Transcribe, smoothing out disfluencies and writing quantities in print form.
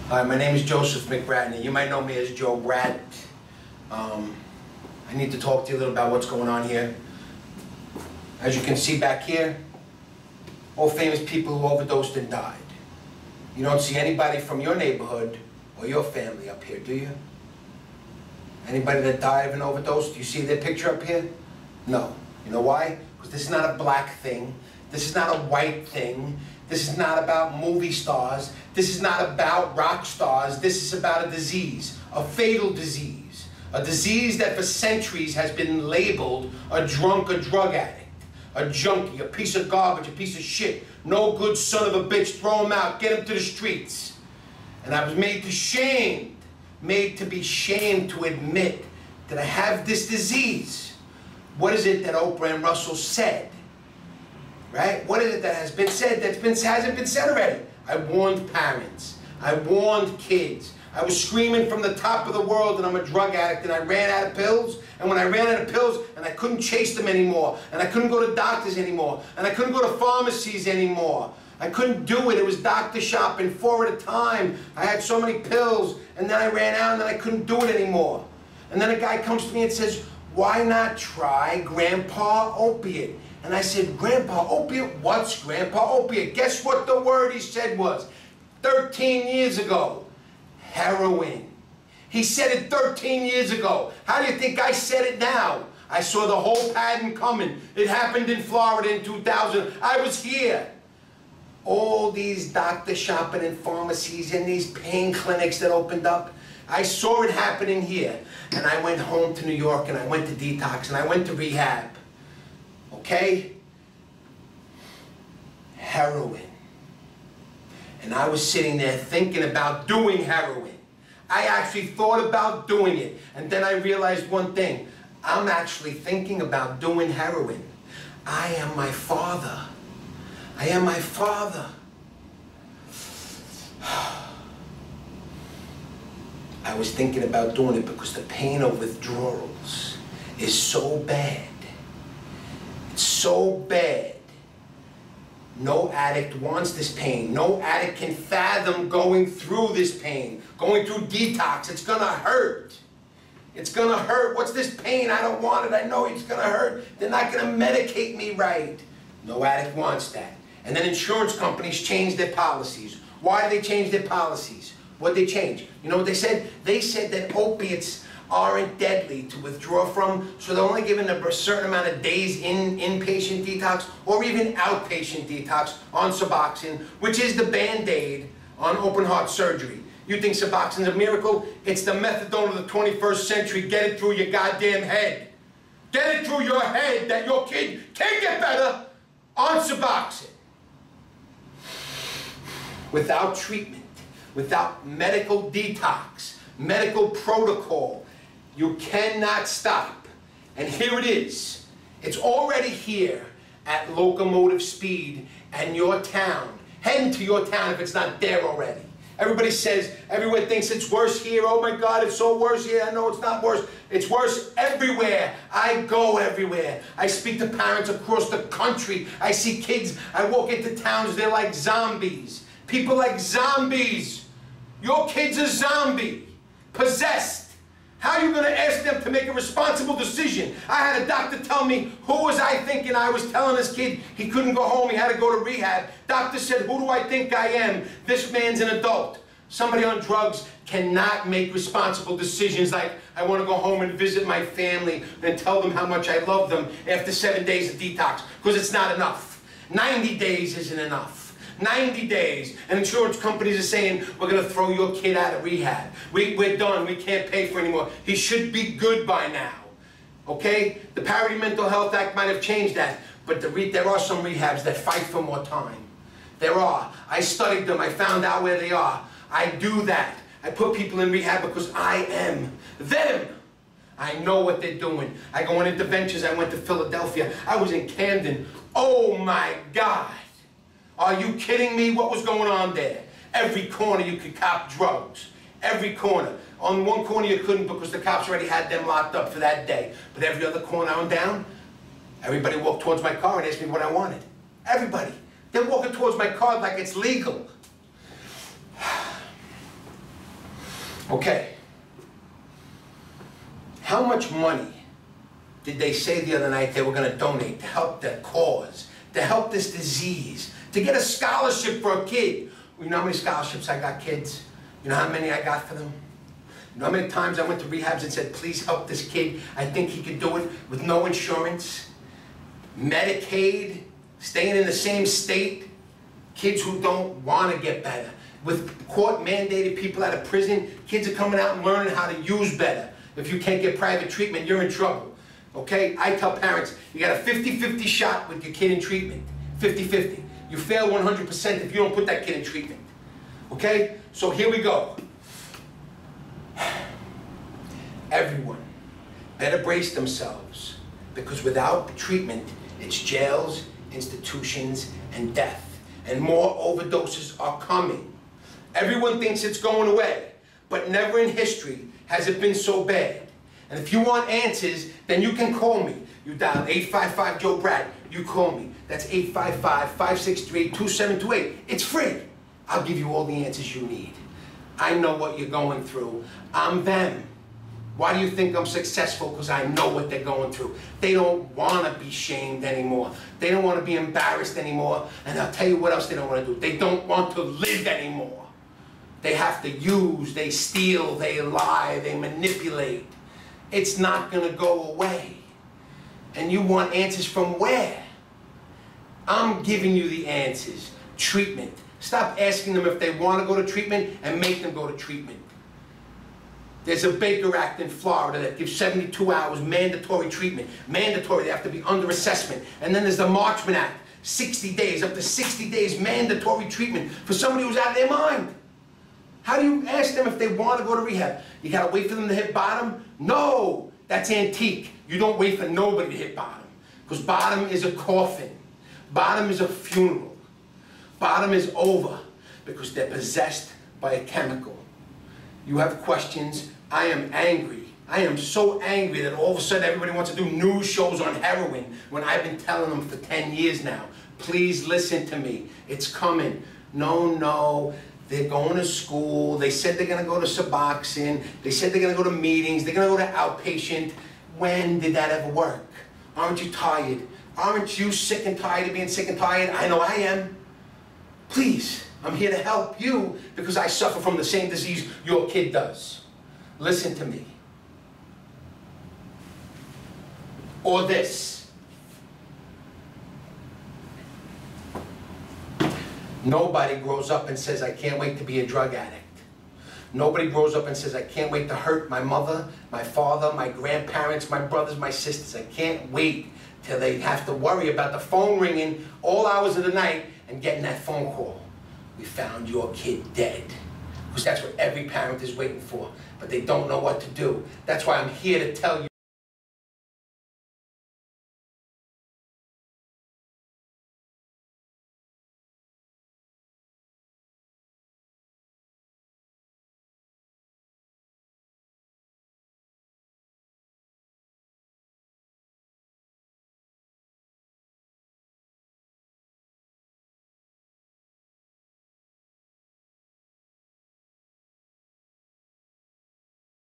Hi, my name is Joseph McBratney. You might know me as Joe Brat. I need to talk to you a little about what's going on here. As you can see back here, all famous people who overdosed and died. You don't see anybody from your neighborhood or your family up here, do you? Anybody that died of an overdose, do you see their picture up here? No. You know why? Because this is not a black thing. This is not a white thing. This is not about movie stars. This is not about rock stars. This is about a disease, a fatal disease. A disease that for centuries has been labeled a drunk, a drug addict, a junkie, a piece of garbage, a piece of shit, no good son of a bitch, throw him out, get him to the streets. And I was made to be shamed to admit that I have this disease. What is it that Oprah and Russell said? Right? What is it that has been said that hasn't been said already? I warned parents. I warned kids. I was screaming from the top of the world that I'm a drug addict and I ran out of pills. And when I ran out of pills and I couldn't chase them anymore, and I couldn't go to doctors anymore, and I couldn't go to pharmacies anymore, I couldn't do it. It was doctor shopping 4 at a time. I had so many pills, and then I ran out and then I couldn't do it anymore. And then a guy comes to me and says, why not try Grandpa Opiate? And I said, Grandpa Opiate? What's Grandpa Opiate? Guess what the word he said was? 13 years ago, heroin. He said it 13 years ago. How do you think I said it now? I saw the whole pattern coming. It happened in Florida in 2000. I was here. All these doctor shopping and pharmacies and these pain clinics that opened up, I saw it happening here. And I went home to New York and I went to detox and I went to rehab. Okay? Heroin. And I was sitting there thinking about doing heroin. I actually thought about doing it. And then I realized one thing. I'm actually thinking about doing heroin. I am my father. I am my father. I was thinking about doing it because the pain of withdrawals is so bad. It's so bad. No addict wants this pain. No addict can fathom going through this pain. Going through detox. It's gonna hurt. It's gonna hurt. What's this pain? I don't want it. I know it's gonna hurt. They're not gonna medicate me right. No addict wants that. And then insurance companies change their policies. Why do they change their policies? What'd they change? You know what they said? They said that opiates aren't deadly to withdraw from, so they're only given a certain amount of days in inpatient detox or even outpatient detox on Suboxone, which is the Band-Aid on open heart surgery. You think Suboxone's a miracle? It's the methadone of the 21st century. Get it through your goddamn head. Get it through your head that your kid can get better on Suboxone. Without treatment, without medical detox, medical protocol, you cannot stop. And here it is. It's already here at locomotive speed and your town. Heading to your town if it's not there already. Everybody says, everyone thinks it's worse here. Oh my God, it's so worse here. I know it's not worse. It's worse everywhere. I go everywhere. I speak to parents across the country. I see kids. I walk into towns. They're like zombies. People like zombies. Your kid's a zombie. Possessed. How are you going to ask them to make a responsible decision? I had a doctor tell me, who was I thinking I was telling this kid he couldn't go home, he had to go to rehab. Doctor said, who do I think I am? This man's an adult. Somebody on drugs cannot make responsible decisions like, I want to go home and visit my family and tell them how much I love them after 7 days of detox, because it's not enough. 90 days isn't enough. 90 days, and insurance companies are saying, we're going to throw your kid out of rehab. We're done. We can't pay for anymore. He should be good by now. Okay? The Parity Mental Health Act might have changed that, but there are some rehabs that fight for more time. There are. I studied them. I found out where they are. I do that. I put people in rehab because I am them. I know what they're doing. I go on interventions. I went to Philadelphia. I was in Camden. Oh my God. Are you kidding me? What was going on there? Every corner you could cop drugs. Every corner. On one corner you couldn't because the cops already had them locked up for that day. But every other corner on down, everybody walked towards my car and asked me what I wanted. Everybody. They're walking towards my car like it's legal. Okay. How much money did they say the other night they were going to donate to help the cause, to help this disease, to get a scholarship for a kid? You know how many scholarships I got, kids? You know how many I got for them? You know how many times I went to rehabs and said, please help this kid. I think he could do it with no insurance, Medicaid, staying in the same state, kids who don't want to get better. With court-mandated people out of prison, kids are coming out and learning how to use better. If you can't get private treatment, you're in trouble. Okay? I tell parents, you got a 50-50 shot with your kid in treatment. 50-50. You fail 100% if you don't put that kid in treatment. Okay? So here we go. Everyone better brace themselves, because without treatment, it's jails, institutions, and death. And more overdoses are coming. Everyone thinks it's going away, but never in history has it been so bad. And if you want answers, then you can call me. You dial 855-JOE-BRAT. You call me. That's 855-563-2728. It's free. I'll give you all the answers you need. I know what you're going through. I'm them. Why do you think I'm successful? Because I know what they're going through. They don't want to be shamed anymore. They don't want to be embarrassed anymore. And I'll tell you what else they don't want to do. They don't want to live anymore. They have to use, they steal, they lie, they manipulate. It's not going to go away. And you want answers from where? I'm giving you the answers. Treatment. Stop asking them if they want to go to treatment and make them go to treatment. There's a Baker Act in Florida that gives 72 hours mandatory treatment. Mandatory, they have to be under assessment. And then there's the Marchman Act, 60 days, up to 60 days mandatory treatment for somebody who's out of their mind. How do you ask them if they want to go to rehab? You gotta wait for them to hit bottom? No, that's antique. You don't wait for nobody to hit bottom, because bottom is a coffin. Bottom is a funeral. Bottom is over because they're possessed by a chemical. You have questions. I am angry. I am so angry that all of a sudden everybody wants to do news shows on heroin when I've been telling them for 10 years now. Please listen to me. It's coming. No. They're going to school. They said they're going to go to Suboxone. They said they're going to go to meetings. They're going to go to outpatient. When did that ever work? Aren't you tired? Aren't you sick and tired of being sick and tired? I know I am. Please, I'm here to help you because I suffer from the same disease your kid does. Listen to me. Or this. Nobody grows up and says, I can't wait to be a drug addict. Nobody grows up and says, I can't wait to hurt my mother, my father, my grandparents, my brothers, my sisters. I can't wait till they have to worry about the phone ringing all hours of the night and getting that phone call. We found your kid dead. Because that's what every parent is waiting for. But they don't know what to do. That's why I'm here to tell you.